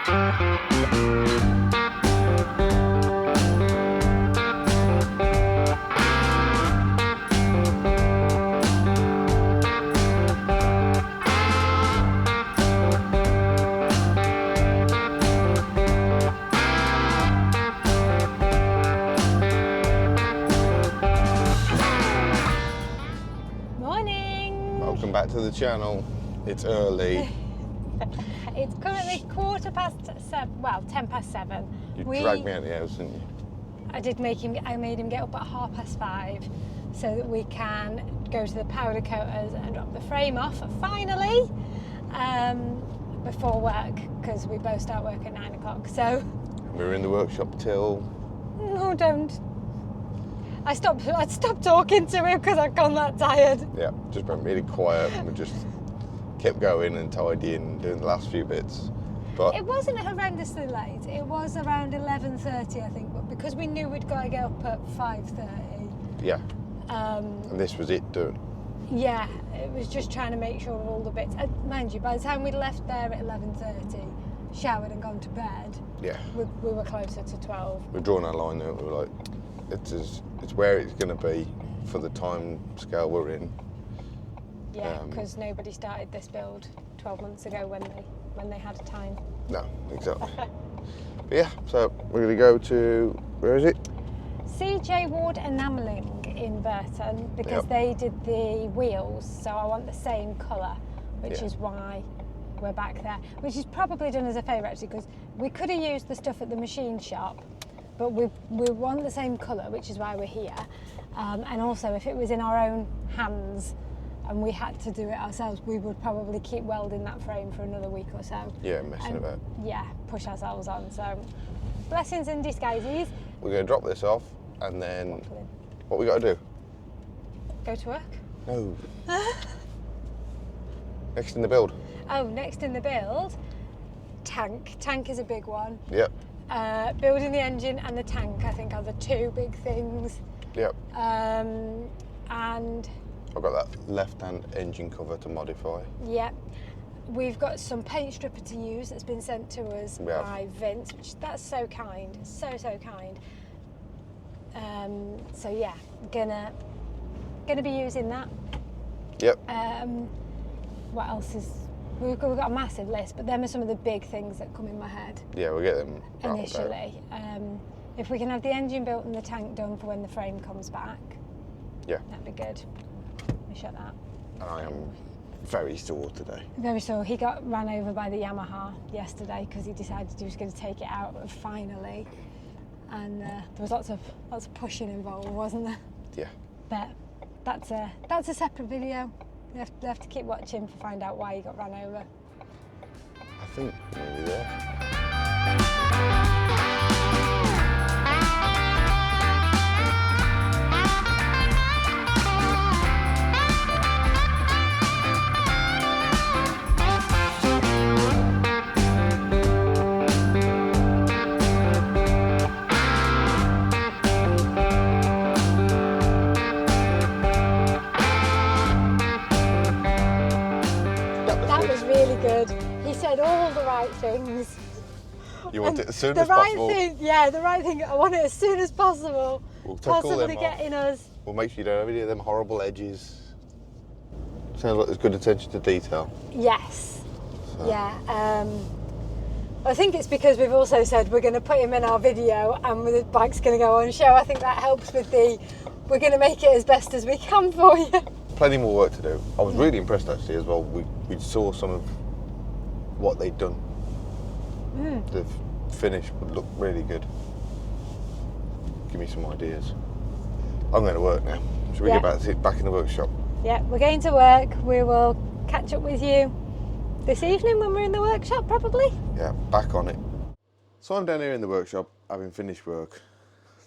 Welcome back to the channel. It's early. It's currently 7:15. Well, 7:10. You dragged me out of the house, didn't you? I made him get up at 5:30 so that we can go to the powder coaters and drop the frame off finally before work, because we both start work at 9 o'clock. So we were in the workshop till... No, don't. I stopped talking to him because I'd gone that tired. Yeah, just went really quiet and we just kept going and tidying and doing the last few bits. But it wasn't horrendously late. It was around 11:30, I think, but because we knew we'd got to get up at 5:30. Yeah. And this was it done. Yeah, it was just trying to make sure of all the bits. Mind you, by the time we'd left there at 11:30, showered and gone to bed, yeah, we were closer to 12. We're drawing our line there. We were like, it's where it's going to be for the time scale we're in. Yeah, because nobody started this build 12 months ago when they had time. No, exactly. But yeah, so we're going to go to, where is it? CJ Ward Enamelling in Burton, because they did the wheels, so I want the same colour, which is why we're back there. Which is probably done as a favour, actually, because we could have used the stuff at the machine shop, but we want the same colour, which is why we're here. And also, if it was in our own hands and we had to do it ourselves, we would probably keep welding that frame for another week or so. Yeah, messing about. Yeah, push ourselves on. So, blessings in disguises. We're going to drop this off, and then what we got to do? Go to work? No. Next in the build. Oh, next in the build, tank. Tank is a big one. Yep. Building the engine and the tank, I think, are the two big things. Yep. And I've got that left-hand engine cover to modify. Yeah. We've got some paint stripper to use that's been sent to us by Vince, which that's so kind, so kind. So yeah, gonna be using that. Yep. What else is? We've got a massive list, but them are some of the big things that come in my head. Yeah, we'll get them initially. If we can have the engine built and the tank done for when the frame comes back, that'd be good. Let me shut that. I am very sore today. Very sore. He got ran over by the Yamaha yesterday because he decided he was going to take it out finally, and there was lots of pushing involved, wasn't there? Yeah. But that's a separate video. You have to keep watching to find out why he got run over. I think maybe there. He said all the right things. You want it as soon as possible? The right thing. I want it as soon as possible. We'll take possibly all them getting off. us. We'll make sure you don't have any of them horrible edges. Sounds like there's good attention to detail. Yes. So. Yeah. I think it's because we've also said we're going to put him in our video and the bike's going to go on show. I think that helps with we're going to make it as best as we can for you. Plenty more work to do. I was really impressed actually as well. We saw some of what they'd done. The finish would look really good. Give me some ideas. I'm going to work now. Should we get back in the workshop? Yeah, we're going to work. We will catch up with you this evening when we're in the workshop, probably. Yeah, back on it. So I'm down here in the workshop, having finished work,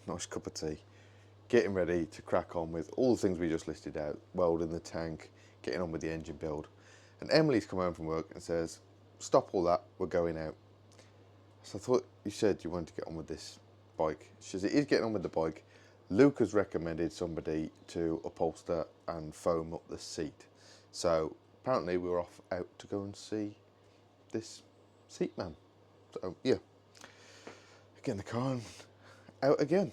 nice cup of tea, getting ready to crack on with all the things we just listed out, welding the tank, getting on with the engine build. And Emily's come home from work and says, stop all that, we're going out. So I thought you said you wanted to get on with this bike. She says, it is getting on with the bike. Luke has recommended somebody to upholster and foam up the seat. So apparently we're off out to go and see this seat man. So yeah, get in the car and out again.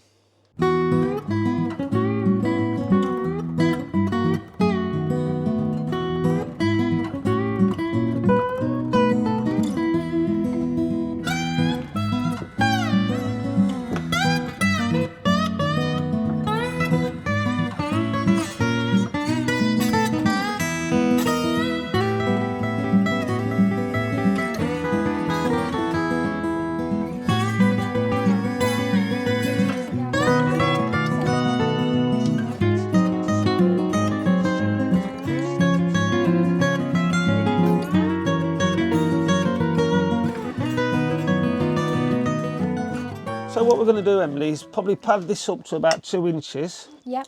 So what we're going to do, Emily, is probably pad this up to about 2 inches. Yep.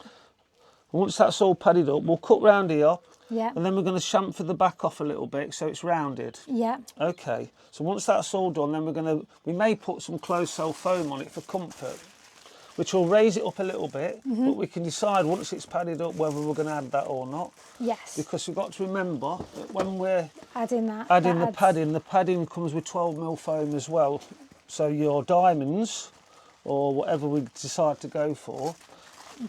Once that's all padded up, we'll cut round here. Yep. And then we're going to chamfer the back off a little bit so it's rounded. Yep. Okay. So once that's all done, then we may put some closed cell foam on it for comfort, which will raise it up a little bit, but we can decide once it's padded up whether we're going to add that or not. Yes. Because we've got to remember that when we're adding the padding comes with 12mm foam as well. So your diamonds, or whatever we decide to go for,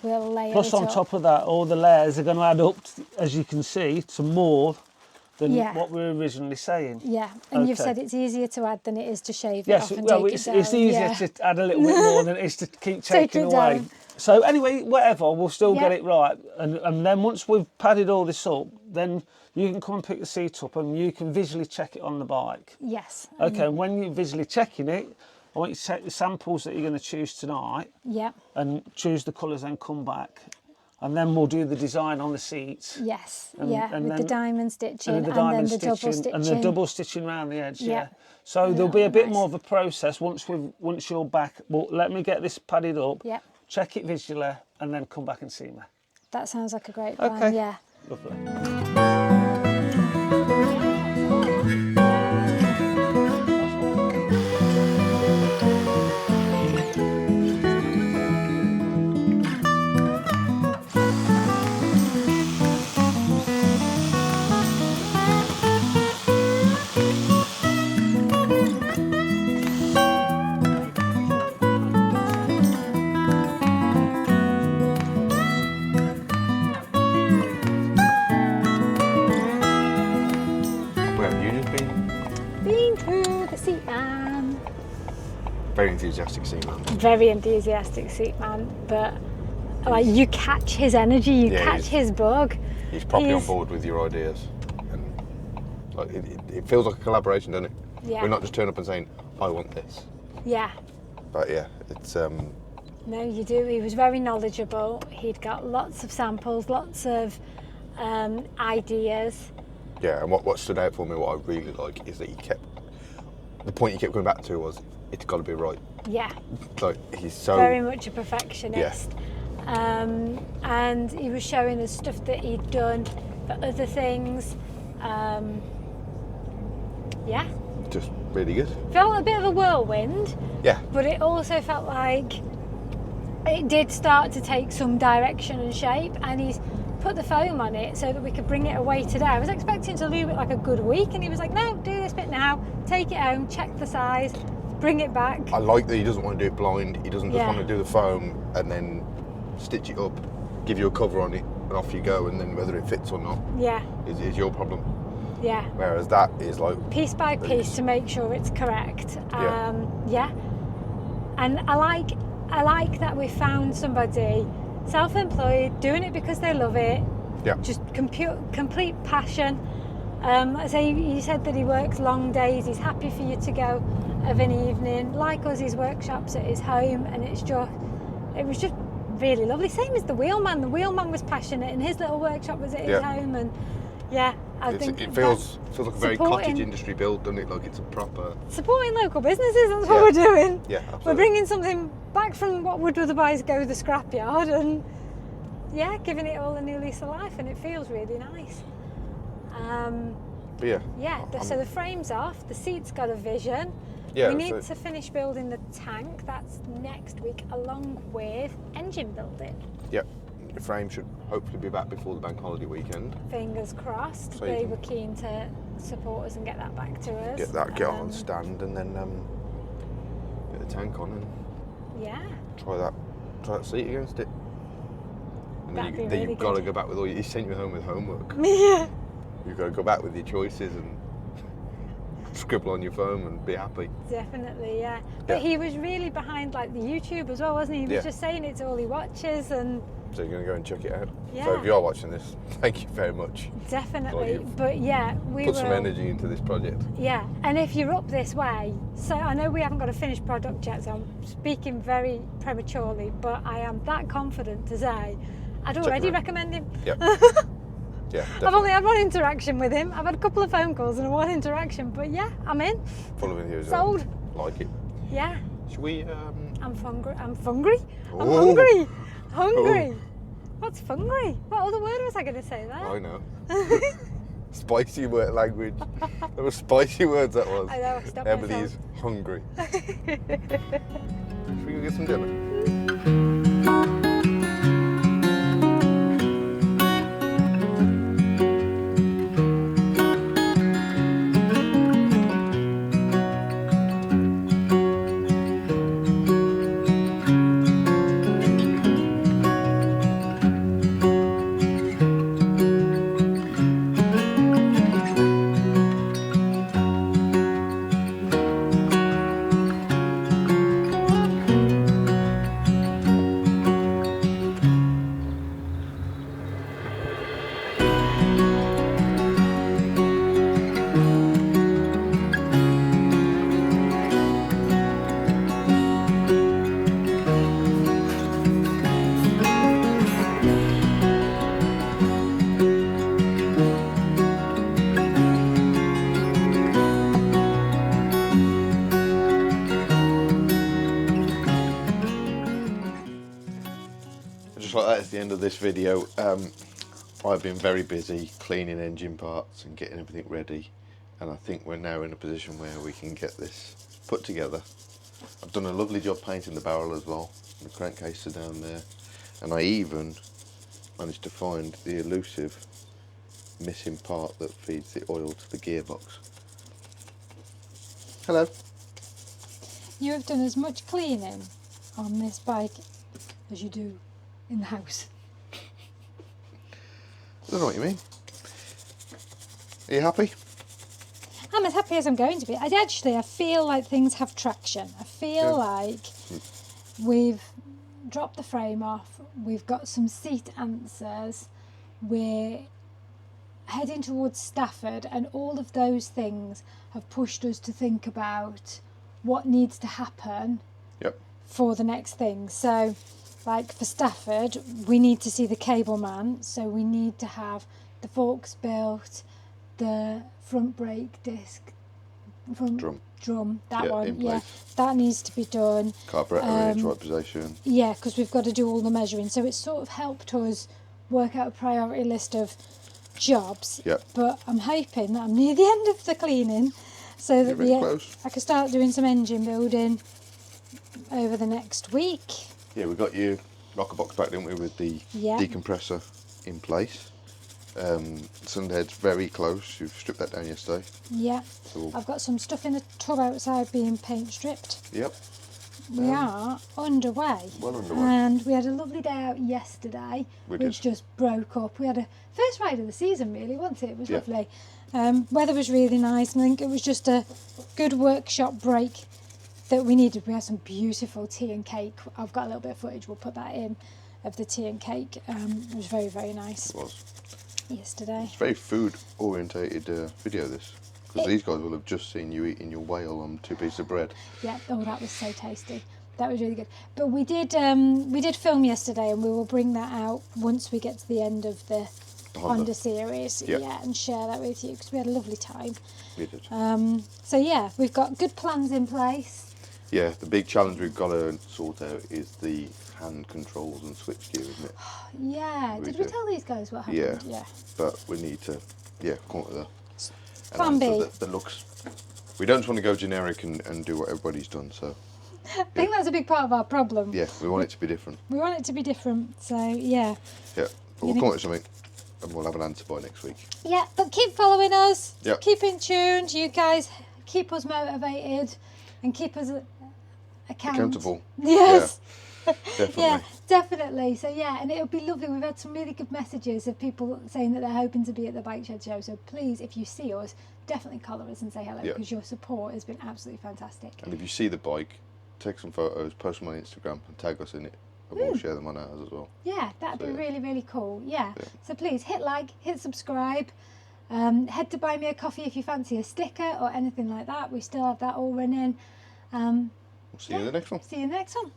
we'll layer plus it on up. top of that, all the layers are going to add up, as you can see, to more than what we were originally saying. Yeah, and you've Okay. said it's easier to add than it is to shave it Yes, off and well, take it's it down. easier to add a little bit more than it is to keep taking it away. down. So anyway, whatever, we'll still get Yeah. it right. And then once we've padded all this up, then you can come and pick the seat up and you can visually check it on the bike. Yes. Okay, and when you're visually checking it, I want you to take the samples that you're going to choose tonight Yeah. and choose the colours and come back. And then we'll do the design on the seats. Yes. And with the then- diamond stitching And the then diamond the double stitching stitching. and the double stitching around the edge, Yeah. yeah. So there'll be a Oh, bit nice. more of a process once you're back. Well, let me get this padded up, Yeah. check it visually, and then come back and see me. That sounds like a great plan. Okay. Yeah. Lovely. Where have you just been? Been to the seat man. Very enthusiastic seat man. Very enthusiastic seat man, but like you catch his energy, you Yeah, catch his bug. He's properly He's- on board with your ideas, and like it feels like a collaboration, doesn't it? Yeah. We're not just turning up and saying, "I want this," Yeah. but yeah, it's No, you do. He was very knowledgeable. He'd got lots of samples, lots of ideas. yeah. And what stood out for me, what I really like, is that the point he kept going back to was, it's got to be right. Yeah. Like he's so Very much a perfectionist. And he was showing us stuff that he'd done for other things. Yeah. just really good. Felt a bit of a whirlwind, Yeah, but it also felt like it did start to take some direction and shape, and he's put the foam on it so that we could bring it away today. I was expecting to leave it like a good week, and he was like, no, do this bit now, take it home, check the size, bring it back. I like that he doesn't want to do it blind. He doesn't just Yeah. want to do the foam and then stitch it up, give you a cover on it, and off you go. And then whether it fits or not Yeah, is your problem. yeah. Whereas that is like, Piece by piece to make sure it's correct. Yeah. Yeah. And I like that we found somebody self-employed, doing it because they love it, yeah, just complete passion. I say he said that he works long days. He's happy for you to go of an evening. Like us, his workshop's at his home, and it was just really lovely. Same as the wheelman. The wheelman was passionate, and his little workshop was at his Yeah. home. And yeah, I it think feels like a very supporting- cottage industry build, doesn't it? Like it's a proper. supporting local businesses. That's what Yeah. we're doing. Yeah, absolutely. We're bringing something back from what would otherwise go the scrapyard, and yeah, giving it all a new lease of life, and it feels really nice. But yeah. Yeah, so the frame's off, the seat's got a vision. Yeah, we need so- to finish building the tank, that's next week, along with engine building. Yeah, the frame should hopefully be back before the bank holiday weekend. Fingers crossed. So you They can- were keen to support us and get that back to us. Get on stand, and then Get the tank on and Yeah. try that seat against it. And That'd be then really you've got to good. go back with all. He sent you home with homework. Yeah. You've got to go back with your choices and scribble on your phone and be happy. Definitely, yeah. But Yeah. he was really behind like the YouTube as well, wasn't he? He was Yeah. just saying it's all he watches, and So you're going to go and check it out. Yeah. So if you are watching this, thank you very much. definitely. you've But yeah, we Put some will- energy into this project. Yeah, and if you're up this way, so I know we haven't got a finished product yet, so I'm speaking very prematurely, but I am that confident to say I'd already him out. recommend him. Yep. Yeah, definitely. I've only had one interaction with him. I've had a couple of phone calls and one interaction, but yeah, I'm in. Full of enthusiasm. Sold. Like it. Yeah, Should we? I'm hungry. I'm hungry. I'm Oh. hungry. Hungry. Oh. What's hungry? What other word was I going to say there? I know. Spicy word language. There were spicy words that was. I know, I stopped Emily myself. is hungry. Should we go get some dinner? Just like that is the end of this video. I've been very busy cleaning engine parts and getting everything ready, and I think we're now in a position where we can get this put together. I've done a lovely job painting the barrel as well. The crankcase are down there, and I even managed to find the elusive missing part that feeds the oil to the gearbox. Hello. You have done as much cleaning on this bike as you do in the house. I don't know what you mean. Are you happy? I'm as happy as I'm going to be. I feel like things have traction. I feel like we've dropped the frame off. We've got some seat answers. We're heading towards Stafford, and all of those things have pushed us to think about what needs to happen Yep. for the next thing. So, like for Stafford, we need to see the cable man, so we need to have the forks built, the front brake disc, front drum, that Yeah, one, in yeah, place. that needs to be done. Carburetor in its right position. Yeah, because we've got to do all the measuring, so it's sort of helped us work out a priority list of jobs. Yep. But I'm hoping that I'm near the end of the cleaning, so that You're very close. I can start doing some engine building over the next week. Yeah, we got your rocker box back, didn't we, with the Yeah. decompressor in place. Sunderhead's very close. You've stripped that down yesterday. Yeah, So I've got some stuff in the tub outside being paint stripped. yep, We are underway. well underway. And we had a lovely day out yesterday, We which did. just broke up. We had a first ride of the season, really, wasn't it? It was Yeah. lovely. Weather was really nice, and I think it was just a good workshop break that we needed. We had some beautiful tea and cake. I've got a little bit of footage, we'll put that in, of the tea and cake. It was very, very nice It was. yesterday. It's a very food orientated video, this. Because these guys will have just seen you eating your whale on 2 pieces of bread. Yeah, oh, that was so tasty. That was really good. But we did film yesterday, and we will bring that out once we get to the end of the Honda series. Yep. Yeah, and share that with you, because we had a lovely time. We did. So yeah, we've got good plans in place. Yeah, the big challenge we've got to sort out is the hand controls and switch gear, isn't it? Yeah, We did we do. tell these guys what happened? Yeah. But we need to, come up with an Plan B. answer that looks. We don't just want to go generic and do what everybody's done, so I think that's a big part of our problem. yeah, we want it to be different. We want it to be different, so yeah. Yeah, but we'll come up with something and we'll have an answer by next week. Yeah, but keep following us. Yep. Keep in tune. You guys keep us motivated and keep us accountable. Yes. Yeah, definitely. Yeah, definitely. So yeah, and it'll be lovely. We've had some really good messages of people saying that they're hoping to be at the Bike Shed show. So please, if you see us, definitely collar us and say hello, Yeah. because your support has been absolutely fantastic. And if you see the bike, take some photos, post them on Instagram, and tag us in it, and we'll share them on ours as well. Yeah, that'd So, be yeah. really, really cool. Yeah. Yeah. So please hit like, hit subscribe. Head to Buy Me a Coffee if you fancy a sticker or anything like that. We still have that all running. We'll see you in the next one. See you in the next one.